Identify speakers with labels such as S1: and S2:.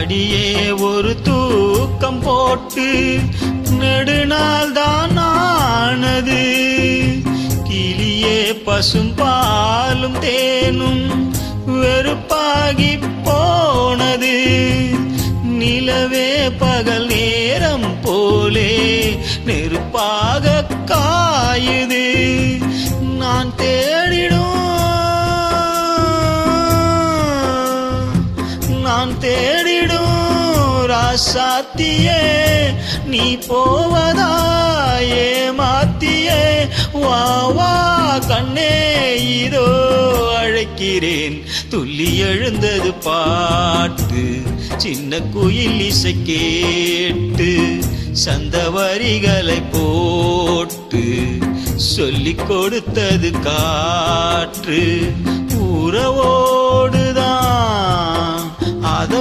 S1: அடியே ஒரு தூக்கம் போட்டு நெடுநாள் தான் ஆனது. கிளியே பசும்பாலும் தேனும் வெறுப்பாகி போனது. நிலவே பகல் நேரம் போலே நெருப்பாக காயுது. நான் தேடிடும் ராசாத்தியே, நீ போவதாயே மாத்தியே. வா வா கண்ணே இதோ அழைக்கிறேன். துள்ளி எழுந்தது பாட்டு, சின்ன குயில் இசை கேட்டு சந்த வரிகளை போட்டு சொல்லிக் கொடுத்தது காற்று. உறவோடுதான் அத